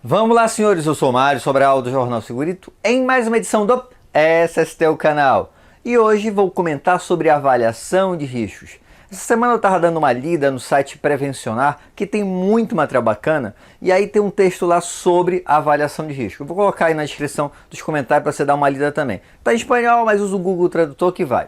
Vamos lá, senhores, eu sou o Mário Sobral do Jornal Segurito em mais uma edição do SST, o canal. E hoje vou comentar sobre avaliação de riscos. Essa semana eu estava dando uma lida no site Prevencionar, que tem muito material bacana, e aí tem um texto lá sobre avaliação de risco. Eu vou colocar aí na descrição dos comentários para você dar uma lida também. Está em espanhol, mas usa o Google Tradutor que vai.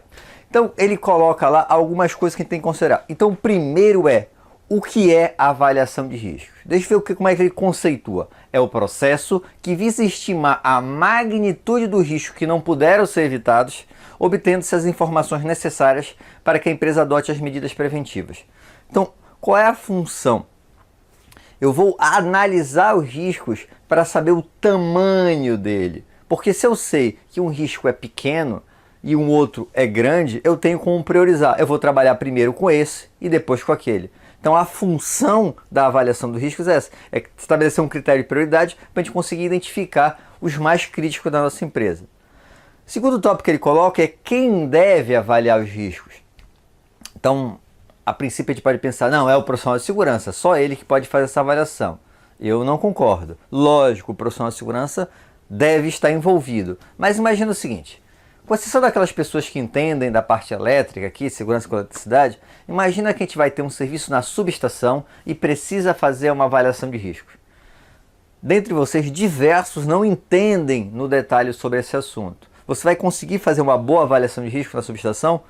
Então ele coloca lá algumas coisas que a gente tem que considerar. Então o primeiro é: o que é a avaliação de riscos? Deixa eu ver como é que ele conceitua. É o processo que visa estimar a magnitude do risco que não puderam ser evitados, obtendo-se as informações necessárias para que a empresa adote as medidas preventivas. Então, qual é a função? Eu vou analisar os riscos para saber o tamanho dele. Porque se eu sei que um risco é pequeno e um outro é grande, eu tenho como priorizar. Eu vou trabalhar primeiro com esse e depois com aquele. Então a função da avaliação dos riscos é essa, é estabelecer um critério de prioridade para a gente conseguir identificar os mais críticos da nossa empresa. O segundo tópico que ele coloca é quem deve avaliar os riscos. Então, a princípio a gente pode pensar, não, é o profissional de segurança, só ele que pode fazer essa avaliação. Eu não concordo. Lógico, o profissional de segurança deve estar envolvido. Mas imagina o seguinte: com exceção daquelas pessoas que entendem da parte elétrica aqui, segurança com eletricidade, imagina que a gente vai ter um serviço na subestação e precisa fazer uma avaliação de riscos. Dentre vocês, diversos não entendem no detalhe sobre esse assunto. Você vai conseguir fazer uma boa avaliação de risco na subestação?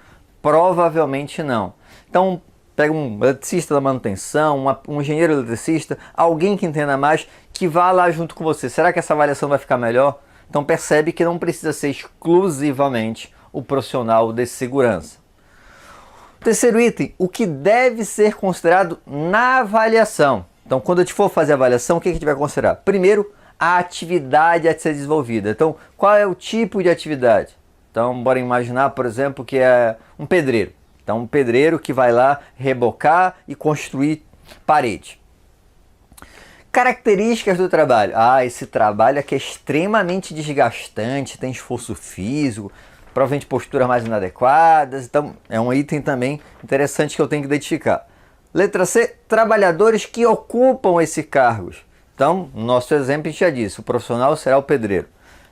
Provavelmente não. Então, pega um eletricista da manutenção, um engenheiro eletricista, alguém que entenda mais, que vá lá junto com você. Será que essa avaliação vai ficar melhor? Então percebe que não precisa ser exclusivamente o profissional de segurança. Terceiro item: o que deve ser considerado na avaliação. Então, quando a gente for fazer a avaliação, o que a gente vai considerar? Primeiro, a atividade a ser desenvolvida. Então, qual é o tipo de atividade? Então, bora imaginar, por exemplo, que é um pedreiro. Então, um pedreiro que vai lá rebocar e construir parede. Características do trabalho. Esse trabalho aqui é extremamente desgastante, tem esforço físico, provavelmente posturas mais inadequadas. Então, é um item também interessante que eu tenho que identificar. Letra C, trabalhadores que ocupam esses cargos. Então, no nosso exemplo, a gente já disse, o profissional será o pedreiro.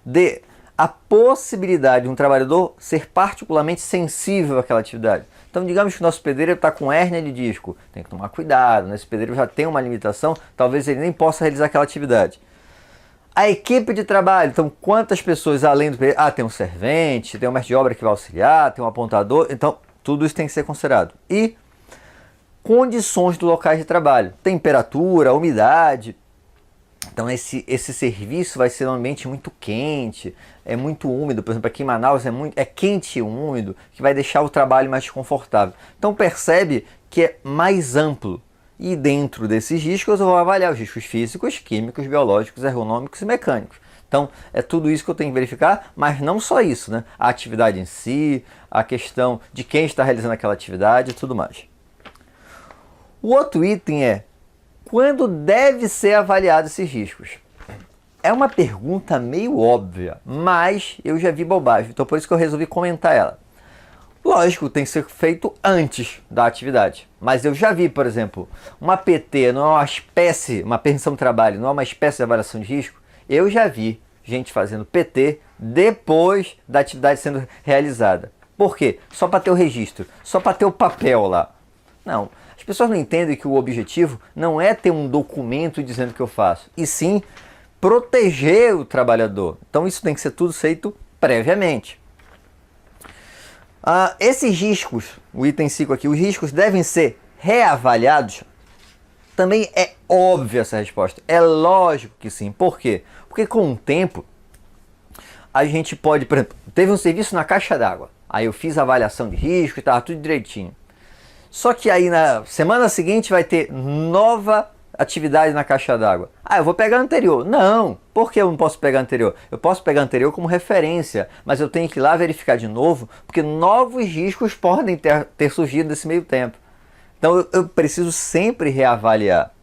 D, a possibilidade de um trabalhador ser particularmente sensível àquela atividade. Então, digamos que o nosso pedreiro está com hérnia de disco. Tem que tomar cuidado, né? Esse pedreiro já tem uma limitação, talvez ele nem possa realizar aquela atividade. A equipe de trabalho. Então, quantas pessoas além do pedreiro? Tem um servente, tem um mestre de obra que vai auxiliar, tem um apontador. Então, tudo isso tem que ser considerado. E condições do local de trabalho. Temperatura, umidade. Então esse serviço vai ser um ambiente muito quente, é muito úmido. Por exemplo, aqui em Manaus é quente e úmido, que vai deixar o trabalho mais desconfortável. Então percebe que é mais amplo. E dentro desses riscos eu vou avaliar os riscos físicos, químicos, biológicos, ergonômicos e mecânicos. Então é tudo isso que eu tenho que verificar, mas não só isso, né? A atividade em si, a questão de quem está realizando aquela atividade e tudo mais. O outro item é: quando deve ser avaliado esses riscos? É uma pergunta meio óbvia, mas eu já vi bobagem, então por isso que eu resolvi comentar ela. Lógico, tem que ser feito antes da atividade, mas eu já vi, por exemplo, uma PT, não é uma espécie, uma permissão de trabalho, não é uma espécie de avaliação de risco. Eu já vi gente fazendo PT depois da atividade sendo realizada. Por quê? Só para ter o registro, só para ter o papel lá. Não. As pessoas não entendem que o objetivo não é ter um documento dizendo o que eu faço, e sim proteger o trabalhador. Então isso tem que ser tudo feito previamente. Esses riscos, o item 5 aqui, os riscos devem ser reavaliados? Também é óbvia essa resposta. É lógico que sim. Por quê? Porque com o tempo a gente pode, por exemplo, teve um serviço na caixa d'água. Aí eu fiz a avaliação de risco e estava tudo direitinho. Só que aí na semana seguinte vai ter nova atividade na caixa d'água. Eu vou pegar a anterior. Não, por que eu não posso pegar a anterior? Eu posso pegar a anterior como referência, mas eu tenho que ir lá verificar de novo, porque novos riscos podem ter surgido nesse meio tempo. Então eu preciso sempre reavaliar.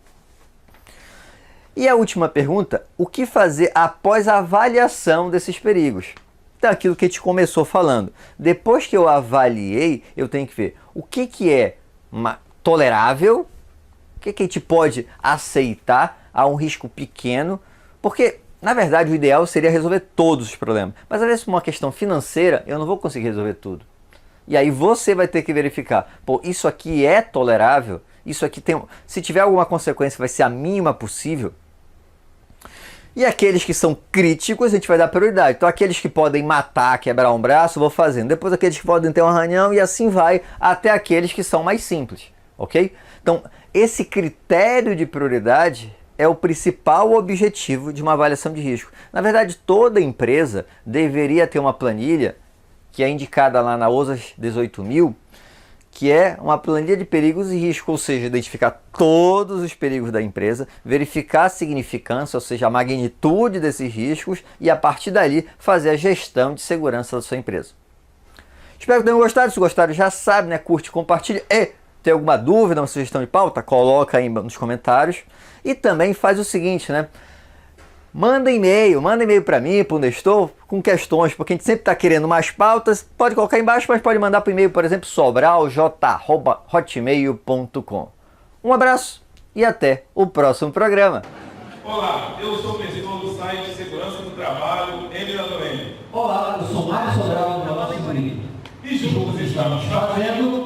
E a última pergunta: o que fazer após a avaliação desses perigos? Então, aquilo que a gente começou falando. Depois que eu avaliei, eu tenho que ver o que é tolerável, o que a gente pode aceitar a um risco pequeno, Porque, na verdade, o ideal seria resolver todos os problemas. Mas às vezes, por uma questão financeira, eu não vou conseguir resolver tudo. E aí você vai ter que verificar, pô, isso aqui é tolerável? Isso aqui tem... Se tiver alguma consequência, vai ser a mínima possível? E aqueles que são críticos, a gente vai dar prioridade. Então aqueles que podem matar, quebrar um braço, vou fazendo. Depois aqueles que podem ter um arranhão e assim vai até aqueles que são mais simples, ok? Então esse critério de prioridade é o principal objetivo de uma avaliação de risco. Na verdade, toda empresa deveria ter uma planilha que é indicada lá na OSAS 18.000, que é uma planilha de perigos e riscos, ou seja, identificar todos os perigos da empresa, verificar a significância, ou seja, a magnitude desses riscos e a partir dali fazer a gestão de segurança da sua empresa. Espero que tenham gostado. Se gostaram, já sabe, né? Curte, compartilha e tem alguma dúvida, uma sugestão de pauta, coloca aí nos comentários. E também faz o seguinte, né? Manda e-mail para mim, para o Nestor, com questões, porque a gente sempre está querendo mais pautas. Pode colocar aí embaixo, mas pode mandar para o e-mail, por exemplo, sobralj@hotmail.com. Um abraço e até o próximo programa. Olá, eu sou o gestor do site Segurança do Trabalho, MWM. Olá, eu sou Mário Sobral, do Jornal Segurito. E juntos estamos fazendo